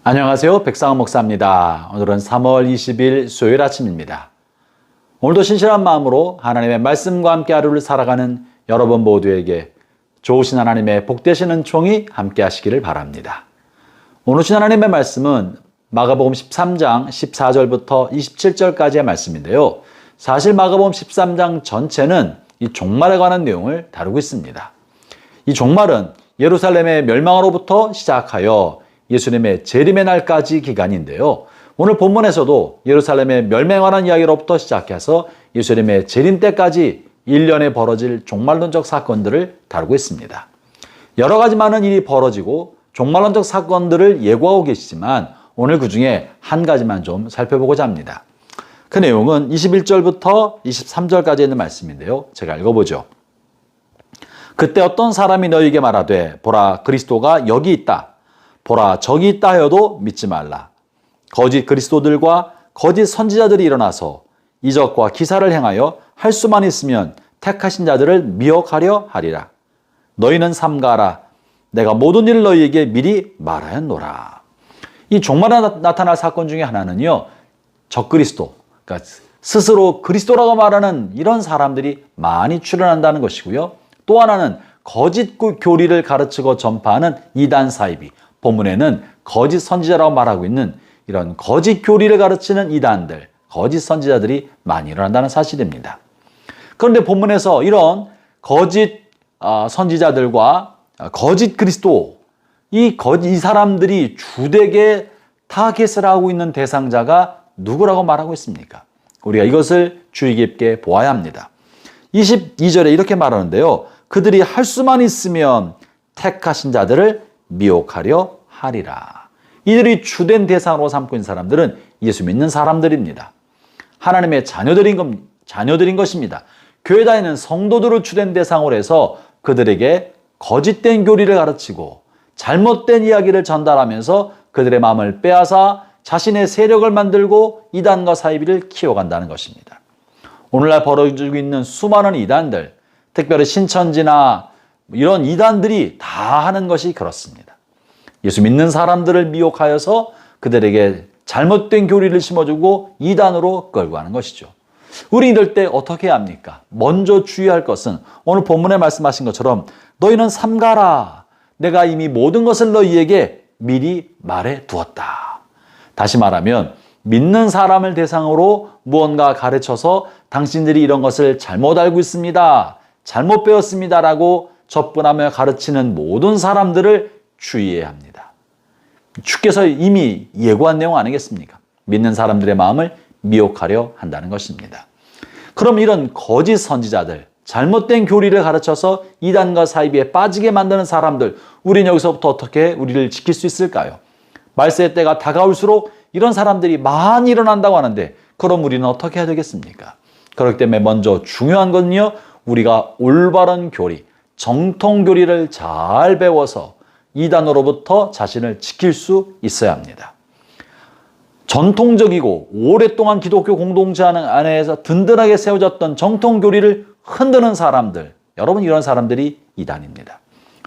안녕하세요. 백상원 목사입니다. 오늘은 3월 20일 수요일 아침입니다. 오늘도 신실한 마음으로 하나님의 말씀과 함께 하루를 살아가는 여러분 모두에게 좋으신 하나님의 복되신 은총이 함께 하시기를 바랍니다. 오늘 주신 하나님의 말씀은 마가복음 13장 14절부터 27절까지의 말씀인데요. 사실 마가복음 13장 전체는 이 종말에 관한 내용을 다루고 있습니다. 이 종말은 예루살렘의 멸망으로부터 시작하여 예수님의 재림의 날까지 기간인데요. 오늘 본문에서도 예루살렘의 멸망에 관한 이야기로부터 시작해서 예수님의 재림 때까지 1년에 벌어질 종말론적 사건들을 다루고 있습니다. 여러 가지 많은 일이 벌어지고 종말론적 사건들을 예고하고 계시지만 오늘 그 중에 한 가지만 좀 살펴보고자 합니다. 그 내용은 21절부터 23절까지 있는 말씀인데요. 제가 읽어보죠. 그때 어떤 사람이 너희에게 말하되 보라 그리스도가 여기 있다. 보라 저기 있다 하여도 믿지 말라. 거짓 그리스도들과 거짓 선지자들이 일어나서 이적과 기사를 행하여 할 수만 있으면 택하신 자들을 미혹하려 하리라. 너희는 삼가라. 내가 모든 일을 너희에게 미리 말하였노라. 이 종말에 나타날 사건 중에 하나는요. 적그리스도, 그러니까 스스로 그리스도라고 말하는 이런 사람들이 많이 출현한다는 것이고요. 또 하나는 거짓 교리를 가르치고 전파하는 이단 사이비, 본문에는 거짓 선지자라고 말하고 있는 이런 거짓 교리를 가르치는 이단들, 거짓 선지자들이 많이 일어난다는 사실입니다. 그런데 본문에서 이런 거짓 선지자들과 거짓 그리스도, 이 사람들이 주되게 타겟을 하고 있는 대상자가 누구라고 말하고 있습니까? 우리가 이것을 주의 깊게 보아야 합니다. 22절에 이렇게 말하는데요. 그들이 할 수만 있으면 택하신 자들을 미혹하려 하리라. 이들이 주된 대상으로 삼고 있는 사람들은 예수 믿는 사람들입니다. 하나님의 자녀들인 것입니다. 교회 다니는 성도들을 주된 대상으로 해서 그들에게 거짓된 교리를 가르치고 잘못된 이야기를 전달하면서 그들의 마음을 빼앗아 자신의 세력을 만들고 이단과 사이비를 키워간다는 것입니다. 오늘날 벌어지고 있는 수많은 이단들, 특별히 신천지나 이런 이단들이 다 하는 것이 그렇습니다. 예수 믿는 사람들을 미혹하여서 그들에게 잘못된 교리를 심어주고 이단으로 끌고 가는 것이죠. 우리 이럴 때 어떻게 해야 합니까? 먼저 주의할 것은 오늘 본문에 말씀하신 것처럼 너희는 삼가라. 내가 이미 모든 것을 너희에게 미리 말해 두었다. 다시 말하면 믿는 사람을 대상으로 무언가 가르쳐서 당신들이 이런 것을 잘못 알고 있습니다. 잘못 배웠습니다라고 접근하며 가르치는 모든 사람들을 주의해야 합니다. 주께서 이미 예고한 내용 아니겠습니까? 믿는 사람들의 마음을 미혹하려 한다는 것입니다. 그럼 이런 거짓 선지자들, 잘못된 교리를 가르쳐서 이단과 사이비에 빠지게 만드는 사람들, 우리는 여기서부터 어떻게 우리를 지킬 수 있을까요? 말세의 때가 다가올수록 이런 사람들이 많이 일어난다고 하는데 그럼 우리는 어떻게 해야 되겠습니까? 그렇기 때문에 먼저 중요한 건요. 우리가 올바른 교리, 정통 교리를 잘 배워서 이단으로부터 자신을 지킬 수 있어야 합니다. 전통적이고 오랫동안 기독교 공동체 안에서 든든하게 세워졌던 정통 교리를 흔드는 사람들, 여러분 이런 사람들이 이단입니다.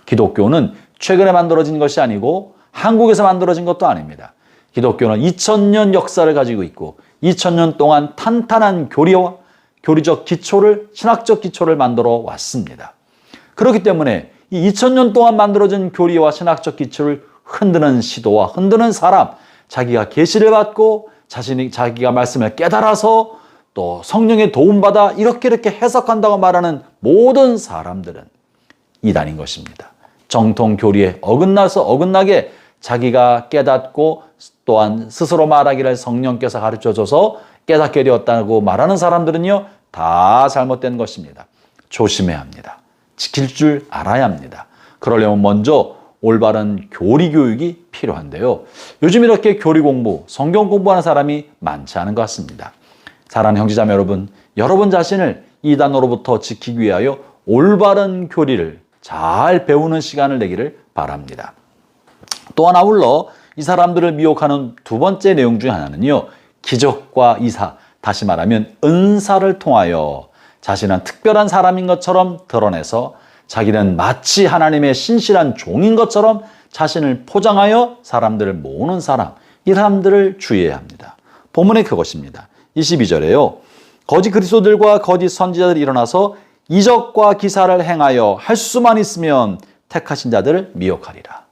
기독교는 최근에 만들어진 것이 아니고 한국에서 만들어진 것도 아닙니다. 기독교는 2000년 역사를 가지고 있고 2000년 동안 탄탄한 교리와 교리적 기초를, 신학적 기초를 만들어 왔습니다. 그렇기 때문에 이 2000년 동안 만들어진 교리와 신학적 기초를 흔드는 시도와 흔드는 사람, 자기가 계시를 받고 자기가 말씀을 깨달아서 또 성령의 도움받아 이렇게 해석한다고 말하는 모든 사람들은 이단인 것입니다. 정통 교리에 어긋나게 자기가 깨닫고 또한 스스로 말하기를 성령께서 가르쳐줘서 깨닫게 되었다고 말하는 사람들은요, 다 잘못된 것입니다. 조심해야 합니다. 지킬 줄 알아야 합니다. 그러려면 먼저 올바른 교리 교육이 필요한데요. 요즘 이렇게 교리 공부, 성경 공부하는 사람이 많지 않은 것 같습니다. 사랑하는 형제자매 여러분, 여러분 자신을 이단으로부터 지키기 위하여 올바른 교리를 잘 배우는 시간을 내기를 바랍니다. 또한 아울러 이 사람들을 미혹하는 두 번째 내용 중 하나는요. 기적과 이사, 다시 말하면 은사를 통하여 자신은 특별한 사람인 것처럼 드러내서 자기는 마치 하나님의 신실한 종인 것처럼 자신을 포장하여 사람들을 모으는 사람, 이 사람들을 주의해야 합니다. 본문의 그것입니다. 22절에요. 거짓 그리스도들과 거짓 선지자들이 일어나서 이적과 기사를 행하여 할 수만 있으면 택하신 자들을 미혹하리라.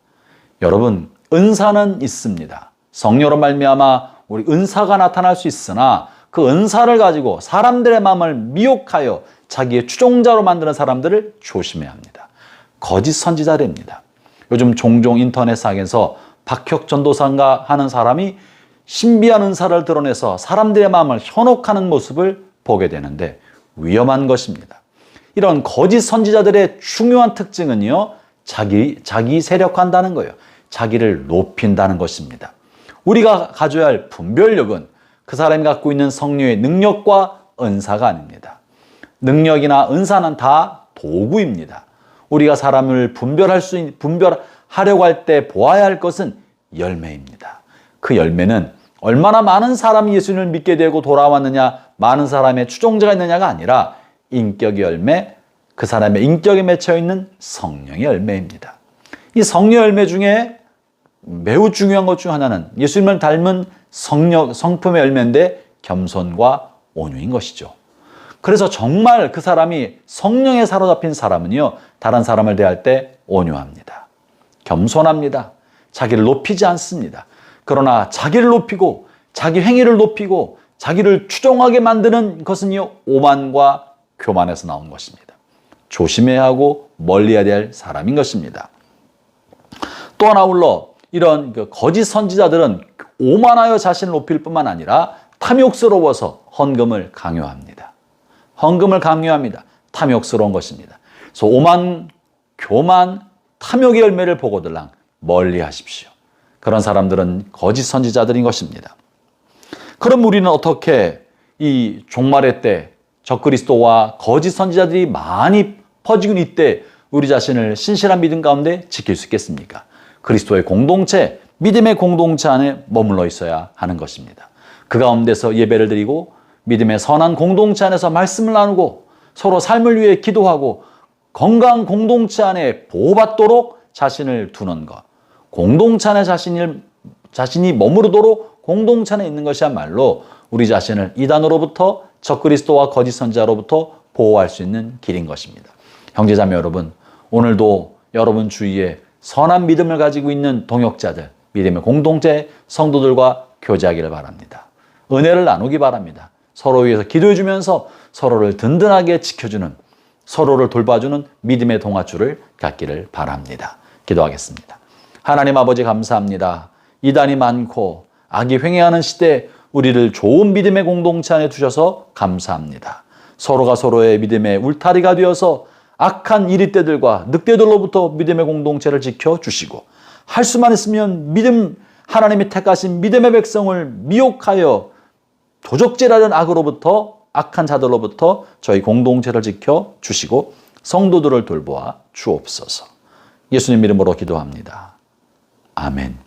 여러분, 은사는 있습니다. 성령으로 말미암아 우리 은사가 나타날 수 있으나 그 은사를 가지고 사람들의 마음을 미혹하여 자기의 추종자로 만드는 사람들을 조심해야 합니다. 거짓 선지자들입니다. 요즘 종종 인터넷상에서 박혁 전도사인가 하는 사람이 신비한 은사를 드러내서 사람들의 마음을 현혹하는 모습을 보게 되는데 위험한 것입니다. 이런 거짓 선지자들의 중요한 특징은요, 자기 세력화한다는 거예요. 자기를 높인다는 것입니다. 우리가 가져야 할 분별력은 그 사람이 갖고 있는 성령의 능력과 은사가 아닙니다. 능력이나 은사는 다 도구입니다. 우리가 사람을 분별하려고 할 때 보아야 할 것은 열매입니다. 그 열매는 얼마나 많은 사람이 예수님을 믿게 되고 돌아왔느냐, 많은 사람의 추종자가 있느냐가 아니라 인격의 열매, 그 사람의 인격에 맺혀 있는 성령의 열매입니다. 이 성령 열매 중에 매우 중요한 것 중 하나는 예수님을 닮은 성품의 열매인데 겸손과 온유인 것이죠. 그래서 정말 그 사람이 성령에 사로잡힌 사람은요, 다른 사람을 대할 때 온유합니다. 겸손합니다. 자기를 높이지 않습니다. 그러나 자기를 높이고 자기 행위를 높이고 자기를 추종하게 만드는 것은요, 오만과 교만에서 나온 것입니다. 조심해야 하고 멀리해야 될 사람인 것입니다. 또 하나 아울러 이런 거짓 선지자들은 오만하여 자신을 높일 뿐만 아니라 탐욕스러워서 헌금을 강요합니다. 헌금을 강요합니다. 탐욕스러운 것입니다. 그래서 오만, 교만, 탐욕의 열매를 보고들랑 멀리 하십시오. 그런 사람들은 거짓 선지자들인 것입니다. 그럼 우리는 어떻게 이 종말의 때 적그리스도와 거짓 선지자들이 많이 퍼지고 이때 우리 자신을 신실한 믿음 가운데 지킬 수 있겠습니까? 그리스도의 공동체, 믿음의 공동체 안에 머물러 있어야 하는 것입니다. 그 가운데서 예배를 드리고 믿음의 선한 공동체 안에서 말씀을 나누고 서로 삶을 위해 기도하고 건강한 공동체 안에 보호받도록 자신을 두는 것, 공동체 안에 자신이 머무르도록 공동체 안에 있는 것이야말로 우리 자신을 이단으로부터 적그리스도와 거짓 선지자로부터 보호할 수 있는 길인 것입니다. 형제자매 여러분, 오늘도 여러분 주위에 선한 믿음을 가지고 있는 동역자들, 믿음의 공동체 성도들과 교제하기를 바랍니다. 은혜를 나누기 바랍니다. 서로 위해서 기도해 주면서 서로를 든든하게 지켜주는, 서로를 돌봐주는 믿음의 동아줄을 갖기를 바랍니다. 기도하겠습니다. 하나님 아버지 감사합니다. 이단이 많고 악이 횡행하는 시대에 우리를 좋은 믿음의 공동체 안에 두셔서 감사합니다. 서로가 서로의 믿음의 울타리가 되어서 악한 이리떼들과 늑대들로부터 믿음의 공동체를 지켜주시고 할 수만 있으면 하나님이 택하신 믿음의 백성을 미혹하여 도적질하는 악으로부터, 악한 자들로부터 저희 공동체를 지켜주시고 성도들을 돌보아 주옵소서. 예수님 이름으로 기도합니다. 아멘.